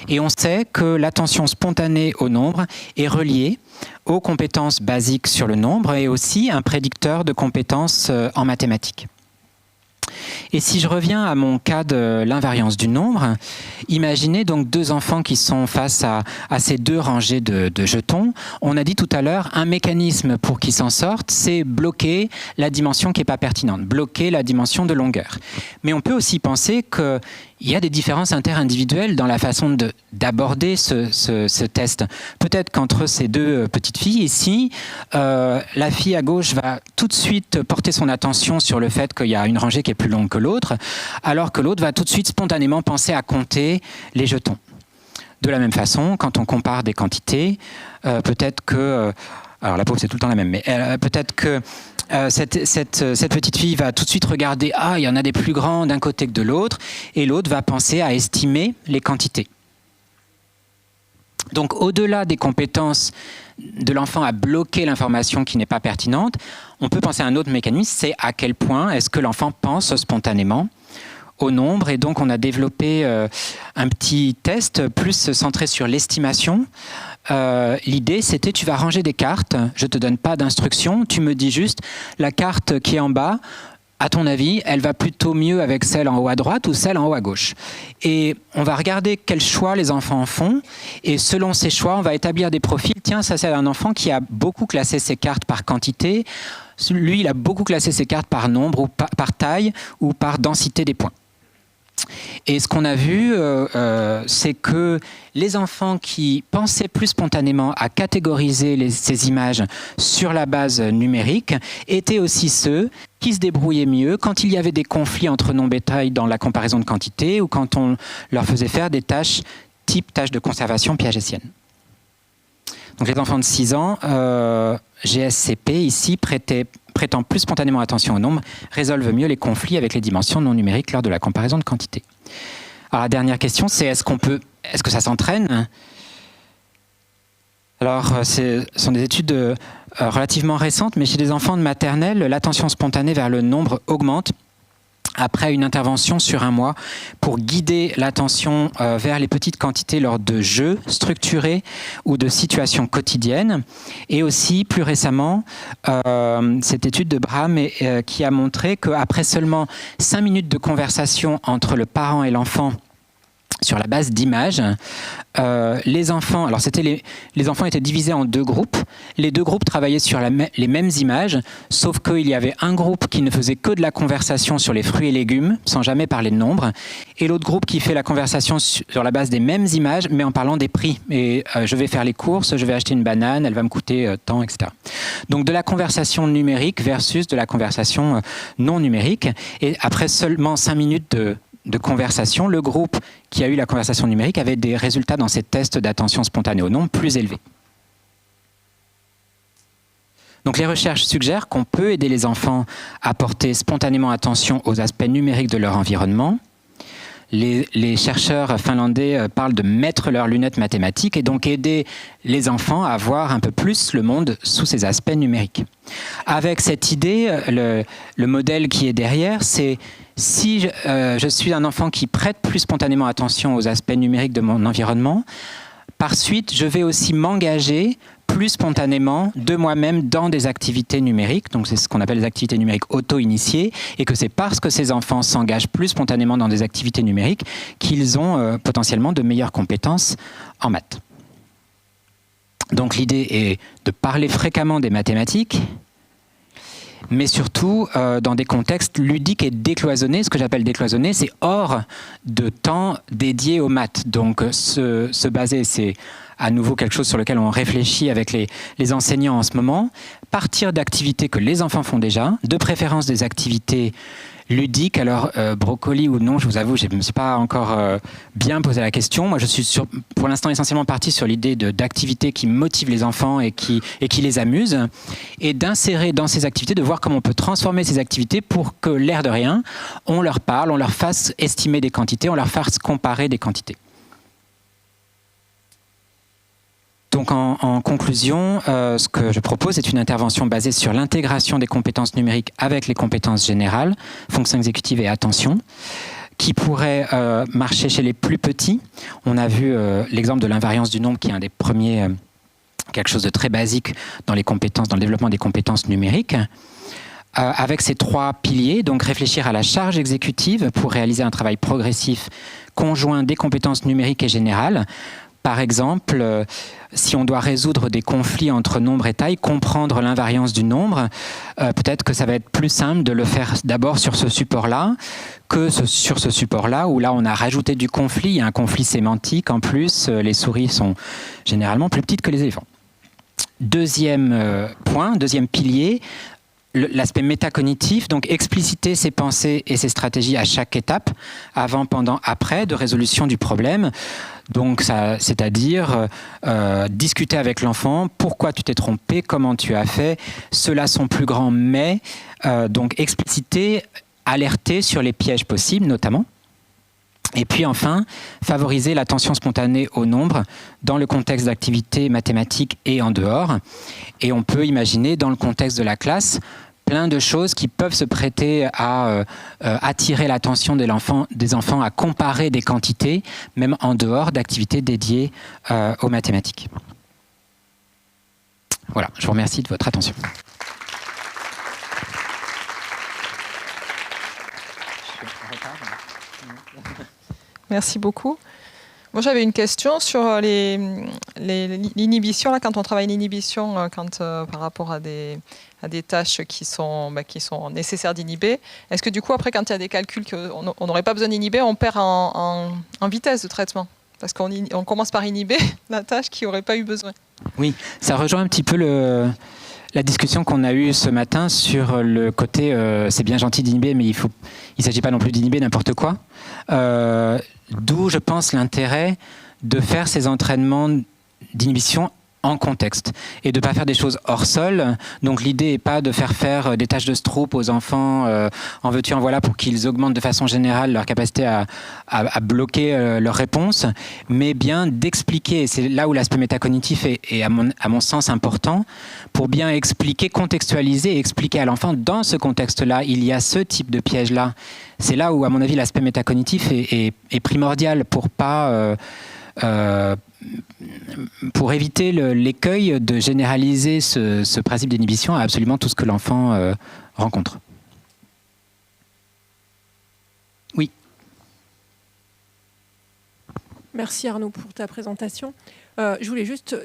Et on sait que l'attention spontanée au nombre est reliée aux compétences basiques sur le nombre et aussi un prédicteur de compétences en mathématiques. Et si je reviens à mon cas de l'invariance du nombre, imaginez donc 2 enfants qui sont face à ces 2 rangées de jetons. On a dit tout à l'heure, un mécanisme pour qu'ils s'en sortent, c'est bloquer la dimension qui n'est pas pertinente, bloquer la dimension de longueur. Mais on peut aussi penser qu'il y a des différences interindividuelles dans la façon d'aborder ce test. Peut-être qu'entre ces 2 petites filles ici, la fille à gauche va tout de suite porter son attention sur le fait qu'il y a une rangée qui est plus longue que l'autre, alors que l'autre va tout de suite spontanément penser à compter les jetons. De la même façon, quand on compare des quantités, peut-être que... alors la pauvre c'est tout le temps la même, mais peut-être que cette petite fille va tout de suite regarder, il y en a des plus grands d'un côté que de l'autre, et l'autre va penser à estimer les quantités. Donc au-delà des compétences de l'enfant à bloquer l'information qui n'est pas pertinente, on peut penser à un autre mécanisme, c'est à quel point est-ce que l'enfant pense spontanément au nombre. Et donc on a développé un petit test plus centré sur l'estimation. L'idée c'était tu vas ranger des cartes, je ne te donne pas d'instructions, tu me dis juste la carte qui est en bas, à ton avis, elle va plutôt mieux avec celle en haut à droite ou celle en haut à gauche. Et on va regarder quels choix les enfants font. Et selon ces choix, on va établir des profils. Tiens, ça c'est un enfant qui a beaucoup classé ses cartes par quantité. Lui, il a beaucoup classé ses cartes par nombre, ou par taille, ou par densité des points. Et ce qu'on a vu, c'est que les enfants qui pensaient plus spontanément à catégoriser ces images sur la base numérique étaient aussi ceux qui se débrouillaient mieux quand il y avait des conflits entre nombre et taille dans la comparaison de quantité ou quand on leur faisait faire des tâches type tâches de conservation piagétienne. Donc les enfants de 6 ans, GSCP ici, prêtant plus spontanément attention au nombre, résolvent mieux les conflits avec les dimensions non numériques lors de la comparaison de quantité. Alors la dernière question, c'est est-ce que ça s'entraîne? Alors ce sont des études relativement récentes, mais chez les enfants de maternelle, l'attention spontanée vers le nombre augmente après une intervention sur 1 mois pour guider l'attention vers les petites quantités lors de jeux structurés ou de situations quotidiennes. Et aussi, plus récemment, cette étude de Brahm qui a montré qu'après seulement 5 minutes de conversation entre le parent et l'enfant sur la base d'images, les enfants, alors les enfants étaient divisés en 2 groupes. Les 2 groupes travaillaient sur les mêmes images, sauf qu'il y avait un groupe qui ne faisait que de la conversation sur les fruits et légumes, sans jamais parler de nombre, et l'autre groupe qui fait la conversation sur la base des mêmes images, mais en parlant des prix. Et je vais faire les courses, je vais acheter une banane, elle va me coûter tant, etc. Donc de la conversation numérique versus de la conversation non numérique. Et après seulement 5 minutes de conversation, le groupe qui a eu la conversation numérique avait des résultats dans ces tests d'attention spontanée au nombre plus élevés. Donc les recherches suggèrent qu'on peut aider les enfants à porter spontanément attention aux aspects numériques de leur environnement. Les chercheurs finlandais parlent de mettre leurs lunettes mathématiques et donc aider les enfants à voir un peu plus le monde sous ces aspects numériques. Avec cette idée, le modèle qui est derrière, c'est si je suis un enfant qui prête plus spontanément attention aux aspects numériques de mon environnement, par suite, je vais aussi m'engager plus spontanément de moi-même dans des activités numériques, donc c'est ce qu'on appelle les activités numériques auto-initiées, et que c'est parce que ces enfants s'engagent plus spontanément dans des activités numériques qu'ils ont potentiellement de meilleures compétences en maths. Donc l'idée est de parler fréquemment des mathématiques, mais surtout dans des contextes ludiques et décloisonnés. Ce que j'appelle décloisonné, c'est hors de temps dédié aux maths. Donc se baser, c'est à nouveau quelque chose sur lequel on réfléchit avec les enseignants en ce moment. Partir d'activités que les enfants font déjà, de préférence des activités ludiques. Alors, brocoli ou non, je vous avoue, je ne me suis pas encore bien posé la question. Moi, je suis pour l'instant essentiellement parti sur l'idée d'activités qui motivent les enfants et qui les amusent, et d'insérer dans ces activités, de voir comment on peut transformer ces activités pour que, l'air de rien, on leur parle, on leur fasse estimer des quantités, on leur fasse comparer des quantités. Donc en conclusion, ce que je propose est une intervention basée sur l'intégration des compétences numériques avec les compétences générales, fonction exécutive et attention, qui pourrait marcher chez les plus petits. On a vu l'exemple de l'invariance du nombre qui est un des premiers, quelque chose de très basique dans les compétences, dans le développement des compétences numériques. Avec ces 3 piliers, donc réfléchir à la charge exécutive pour réaliser un travail progressif conjoint des compétences numériques et générales. Par exemple, si on doit résoudre des conflits entre nombre et taille, comprendre l'invariance du nombre, peut-être que ça va être plus simple de le faire d'abord sur ce support-là que sur ce support-là, où là on a rajouté du conflit, il y a un conflit sémantique en plus, les souris sont généralement plus petites que les éléphants. Deuxième point, deuxième pilier, l'aspect métacognitif, donc expliciter ses pensées et ses stratégies à chaque étape, avant, pendant, après, de résolution du problème. Donc, c'est-à-dire discuter avec l'enfant, pourquoi tu t'es trompé, comment tu as fait, ceux-là sont plus grands, mais donc expliciter, alerter sur les pièges possibles, notamment. Et puis enfin, favoriser l'attention spontanée au nombre dans le contexte d'activités mathématiques et en dehors. Et on peut imaginer dans le contexte de la classe plein de choses qui peuvent se prêter à attirer l'attention des enfants à comparer des quantités, même en dehors d'activités dédiées aux mathématiques. Voilà, je vous remercie de votre attention. Merci beaucoup. Moi, j'avais une question sur l'inhibition. Quand on travaille l'inhibition, par rapport à des tâches qui sont nécessaires d'inhiber, est-ce que du coup, après, quand il y a des calculs qu'on n'aurait pas besoin d'inhiber, on perd en vitesse de traitement? Parce qu'on commence par inhiber la tâche qui n'aurait pas eu besoin. Oui, ça rejoint un petit peu la discussion qu'on a eue ce matin sur le côté c'est bien gentil d'inhiber, mais il ne s'agit pas non plus d'inhiber n'importe quoi. D'où, je pense, l'intérêt de faire ces entraînements d'inhibition en contexte et de ne pas faire des choses hors sol. Donc l'idée n'est pas de faire des tâches de Stroop aux enfants en veux-tu en voilà pour qu'ils augmentent de façon générale leur capacité à bloquer leurs réponses, mais bien d'expliquer, et c'est là où l'aspect métacognitif est à mon sens important, pour bien expliquer, contextualiser et expliquer à l'enfant dans ce contexte-là, il y a ce type de piège-là. C'est là où, à mon avis, l'aspect métacognitif est primordial pour éviter l'écueil de généraliser ce principe d'inhibition à absolument tout ce que l'enfant rencontre. Oui. Merci Arnaud pour ta présentation. Je voulais juste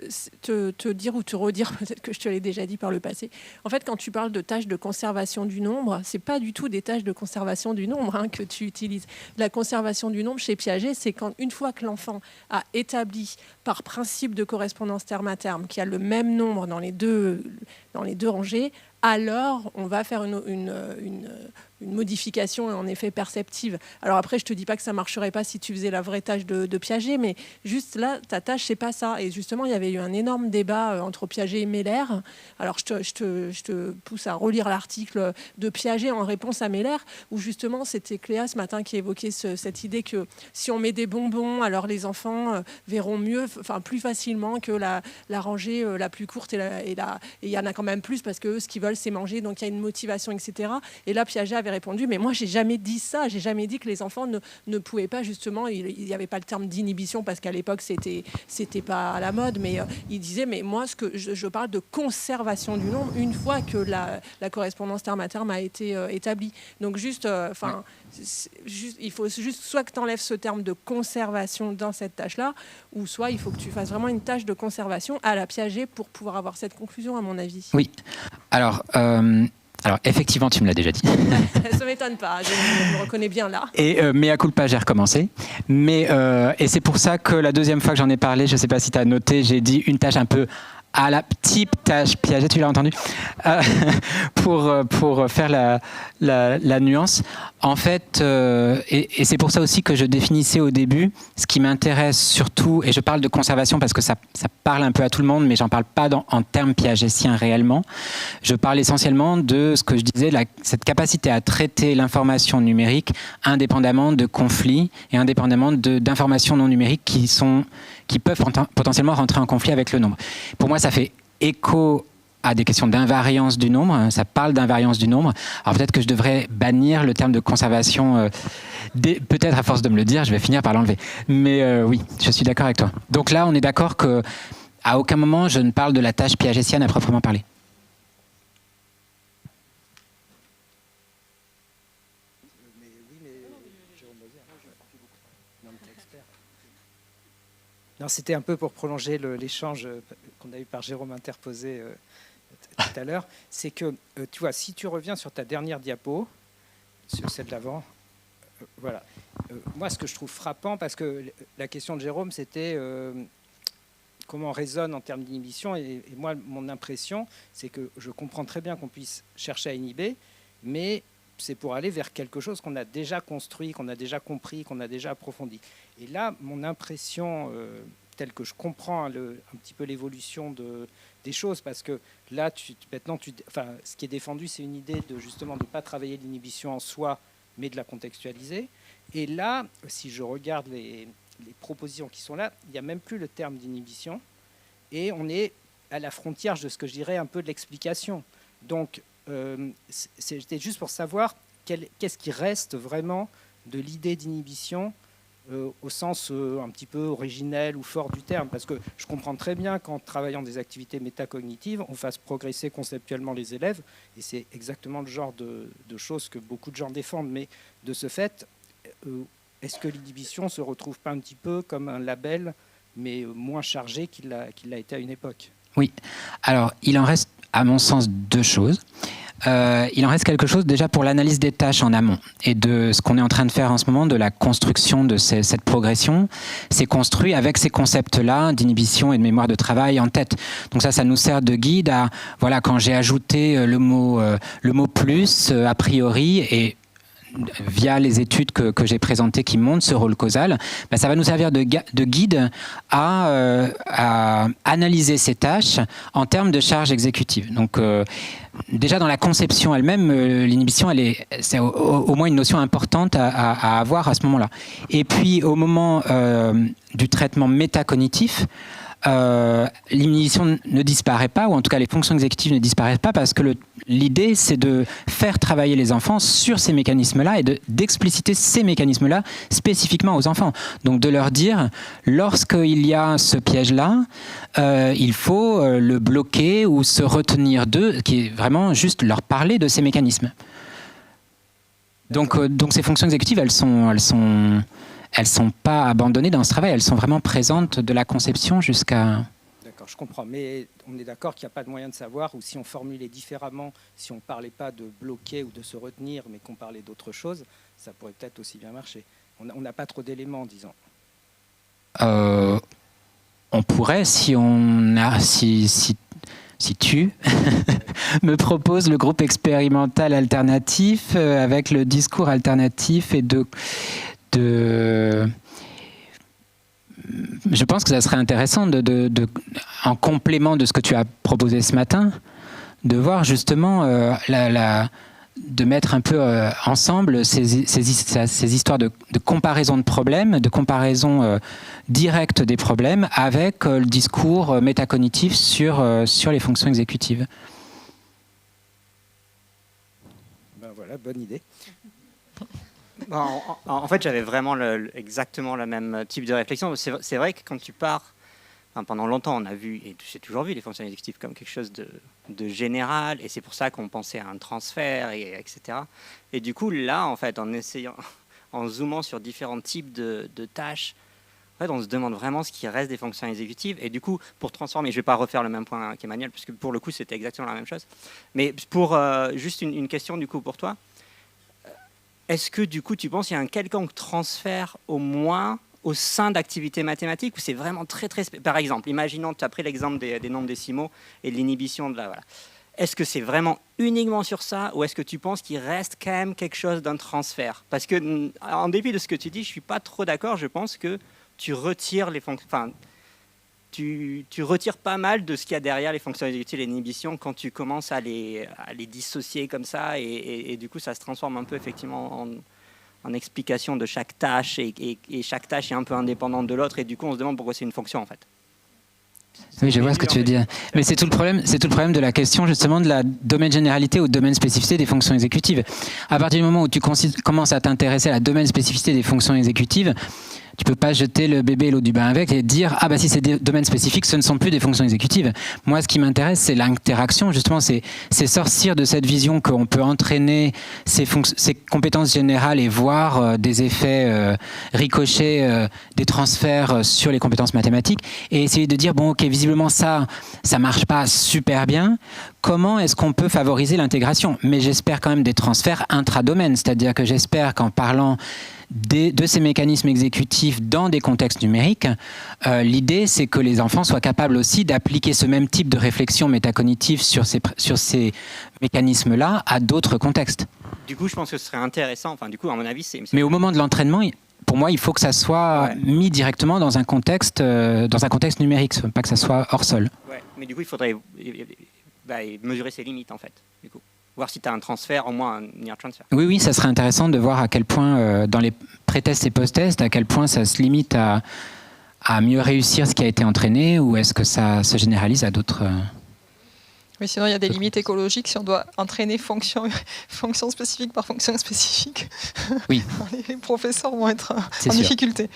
te dire ou te redire, peut-être que je te l'ai déjà dit par le passé. En fait, quand tu parles de tâches de conservation du nombre, c'est pas du tout des tâches de conservation du nombre que tu utilises. La conservation du nombre chez Piaget, c'est quand une fois que l'enfant a établi par principe de correspondance terme à terme qu'il y a le même nombre dans les deux rangées, alors on va faire une modification en effet perceptive. Alors après, je te dis pas que ça marcherait pas si tu faisais la vraie tâche de Piaget, mais juste là, ta tâche, c'est pas ça. Et justement, il y avait eu un énorme débat entre Piaget et Meller. Alors je te pousse à relire l'article de Piaget en réponse à Meller, où justement, c'était Cléa ce matin qui évoquait cette idée que si on met des bonbons, alors les enfants verront mieux, enfin plus facilement que la rangée la plus courte, et il y en a quand même plus parce que eux, ce qu'ils veulent, c'est manger, donc il y a une motivation, etc. Et là, Piaget avait répondu, mais moi, j'ai jamais dit ça. J'ai jamais dit que les enfants ne pouvaient pas, justement, il n'y avait pas le terme d'inhibition parce qu'à l'époque, c'était pas à la mode, mais il disait, mais moi, ce que je parle de conservation du nombre une fois que la correspondance terme à terme a été établie. Donc, juste, il faut juste soit que tu enlèves ce terme de conservation dans cette tâche-là, ou soit il faut que tu fasses vraiment une tâche de conservation à la Piaget pour pouvoir avoir cette conclusion, à mon avis. Oui. Alors effectivement, tu me l'as déjà dit. Ça ne m'étonne pas, je me reconnais bien là. Et mea culpa, j'ai recommencé. Et c'est pour ça que la deuxième fois que j'en ai parlé, je ne sais pas si tu as noté, j'ai dit une tâche un peu à la type tâche Piaget, tu l'as entendu, pour faire la nuance. En fait, et c'est pour ça aussi que je définissais au début, ce qui m'intéresse surtout, et je parle de conservation parce que ça parle un peu à tout le monde, mais j'en parle pas en termes piagétiens réellement. Je parle essentiellement de ce que je disais, cette capacité à traiter l'information numérique indépendamment de conflits et indépendamment d'informations non numériques qui peuvent potentiellement rentrer en conflit avec le nombre. Pour moi, ça fait écho à des questions d'invariance du nombre. Ça parle d'invariance du nombre. Alors peut-être que je devrais bannir le terme de conservation. Peut-être à force de me le dire, je vais finir par l'enlever. Mais oui, je suis d'accord avec toi. Donc là, on est d'accord qu'à aucun moment, je ne parle de la tâche piagétienne à proprement parler. Non, c'était un peu pour prolonger l'échange qu'on a eu par Jérôme interposé tout à l'heure. C'est que, tu vois, si tu reviens sur ta dernière diapo, sur celle d'avant, voilà. Moi, ce que je trouve frappant, parce que la question de Jérôme, c'était comment on raisonne en termes d'inhibition. Et moi, mon impression, c'est que je comprends très bien qu'on puisse chercher à inhiber, mais c'est pour aller vers quelque chose qu'on a déjà construit, qu'on a déjà compris, qu'on a déjà approfondi. Et là, mon impression, telle que je comprends un petit peu l'évolution des choses, parce que là, ce qui est défendu, c'est une idée de justement de ne pas travailler l'inhibition en soi, mais de la contextualiser. Et là, si je regarde les propositions qui sont là, il n'y a même plus le terme d'inhibition, et on est à la frontière de ce que je dirais un peu de l'explication. Donc, c'était juste pour savoir qu'est-ce qui reste vraiment de l'idée d'inhibition au sens un petit peu originel ou fort du terme, parce que je comprends très bien qu'en travaillant des activités métacognitives, on fasse progresser conceptuellement les élèves, et c'est exactement le genre de choses que beaucoup de gens défendent, mais de ce fait, est-ce que l'inhibition se retrouve pas un petit peu comme un label, mais moins chargé qu'il l'a été à une époque? Oui, alors il en reste à mon sens deux choses. Il en reste quelque chose déjà pour l'analyse des tâches en amont et de ce qu'on est en train de faire en ce moment, de la construction de cette progression. C'est construit avec ces concepts-là d'inhibition et de mémoire de travail en tête. Donc ça nous sert de guide à, voilà, quand j'ai ajouté le mot plus a priori et via les études que j'ai présentées qui montrent ce rôle causal, ben ça va nous servir de guide à analyser ces tâches en termes de charge exécutive. Donc déjà dans la conception elle-même, l'inhibition, c'est au moins une notion importante à avoir à ce moment-là. Et puis au moment du traitement métacognitif, l'inhibition ne disparaît pas, ou en tout cas les fonctions exécutives ne disparaissent pas, parce que l'idée c'est de faire travailler les enfants sur ces mécanismes-là et d'expliciter ces mécanismes-là spécifiquement aux enfants. Donc de leur dire, lorsqu'il y a ce piège-là, il faut le bloquer ou se retenir d'eux, qui est vraiment juste leur parler de ces mécanismes. Donc ces fonctions exécutives, elles sont pas abandonnées dans ce travail, elles sont vraiment présentes de la conception jusqu'à... D'accord, je comprends, mais on est d'accord qu'il n'y a pas de moyen de savoir, ou si on formulait différemment, si on ne parlait pas de bloquer ou de se retenir, mais qu'on parlait d'autre chose, ça pourrait peut-être aussi bien marcher. On n'a pas trop d'éléments, disons. On pourrait, si tu me proposes le groupe expérimental alternatif avec le discours alternatif et je pense que ça serait intéressant en complément de ce que tu as proposé ce matin, de voir justement de mettre un peu ensemble ces histoires de comparaison de problèmes, de comparaison directe des problèmes avec le discours métacognitif sur les fonctions exécutives. Ben voilà, bonne idée. En fait, j'avais vraiment exactement le même type de réflexion. C'est vrai que quand tu pars, pendant longtemps, on a vu, et j'ai toujours vu les fonctions exécutives comme quelque chose de général, et c'est pour ça qu'on pensait à un transfert, etc. Et du coup, là, en fait, en zoomant sur différents types de tâches, en fait, on se demande vraiment ce qui reste des fonctions exécutives. Et du coup, pour transformer, je ne vais pas refaire le même point qu'Emmanuel, parce que pour le coup, c'était exactement la même chose. Mais pour juste une question du coup pour toi, est-ce que du coup, tu penses qu'il y a un quelconque transfert au moins au sein d'activités mathématiques, où c'est vraiment très... Par exemple, imaginons, tu as pris l'exemple des nombres décimaux et de l'inhibition de la... Voilà. Est-ce que c'est vraiment uniquement sur ça, ou est-ce que tu penses qu'il reste quand même quelque chose d'un transfert? Parce que, en dépit de ce que tu dis, je ne suis pas trop d'accord. Je pense que tu retires les fonctions... Enfin, tu retires pas mal de ce qu'il y a derrière les fonctions exécutives et l'inhibition quand tu commences à les dissocier comme ça, et du coup, ça se transforme un peu effectivement en explication de chaque tâche, et chaque tâche est un peu indépendante de l'autre, et du coup, on se demande pourquoi c'est une fonction, en fait. Oui, je vois ce que tu veux dire. Mais c'est tout le problème de la question justement de la domaine généralité ou domaine spécificité des fonctions exécutives. À partir du moment où tu commences à t'intéresser à la domaine spécificité des fonctions exécutives, tu peux pas jeter le bébé et l'eau du bain avec et dire ah bah si c'est des domaines spécifiques, ce ne sont plus des fonctions exécutives. Moi, ce qui m'intéresse, c'est l'interaction. Justement, c'est sortir de cette vision qu'on peut entraîner ces compétences générales et voir des effets ricochets, des transferts sur les compétences mathématiques, et essayer de dire bon ok, visiblement ça marche pas super bien. Comment est-ce qu'on peut favoriser l'intégration? Mais j'espère quand même des transferts intra-domaines, c'est-à-dire que j'espère qu'en parlant de ces mécanismes exécutifs dans des contextes numériques, l'idée c'est que les enfants soient capables aussi d'appliquer ce même type de réflexion métacognitive sur ces mécanismes-là à d'autres contextes. Du coup, je pense que ce serait intéressant, enfin du coup, à mon avis, Mais au moment de l'entraînement, pour moi, il faut que ça soit mis directement dans un contexte numérique, pas que ça soit hors sol. Ouais, mais du coup, il faudrait mesurer ses limites, en fait, du coup. Voir si tu as un transfert, au moins un near transfer. Oui, ça serait intéressant de voir à quel point, dans les pré-tests et post-tests, à quel point ça se limite à mieux réussir ce qui a été entraîné, ou est-ce que ça se généralise à d'autres... Oui, sinon il y a des limites écologiques si on doit entraîner fonction spécifique par fonction spécifique. Oui. Les professeurs vont être en sûr. difficulté.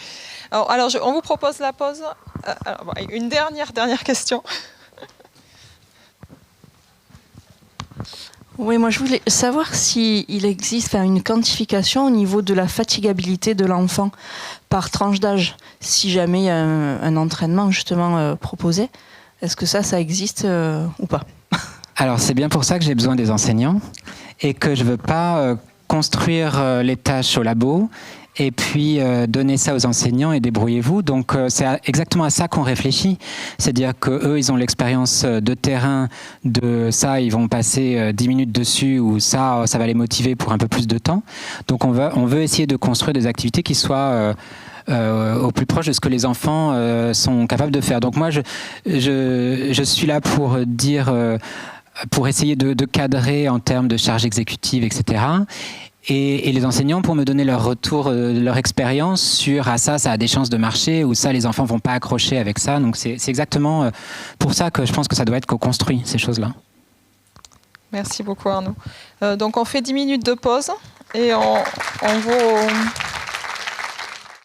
Alors on vous propose la pause. Une dernière question. Oui, moi je voulais savoir s'il existe une quantification au niveau de la fatigabilité de l'enfant par tranche d'âge, si jamais il y a un entraînement justement proposé. Est-ce que ça existe ou pas? Alors c'est bien pour ça que j'ai besoin des enseignants et que je ne veux pas construire les tâches au labo et puis donner ça aux enseignants et débrouillez-vous. Donc c'est exactement à ça qu'on réfléchit. C'est-à-dire qu'eux, ils ont l'expérience de terrain de ça, ils vont passer 10 minutes dessus, ou ça va les motiver pour un peu plus de temps. Donc on veut essayer de construire des activités qui soient au plus proche de ce que les enfants sont capables de faire. Donc moi, je suis là pour dire... pour essayer de cadrer en termes de charge exécutive, etc. Et les enseignants pour me donner leur retour, leur expérience sur ça a des chances de marcher, ou ça, les enfants vont pas accrocher avec ça. Donc c'est exactement pour ça que je pense que ça doit être co-construit, ces choses-là. Merci beaucoup Arnaud. Donc on fait 10 minutes de pause et on vous...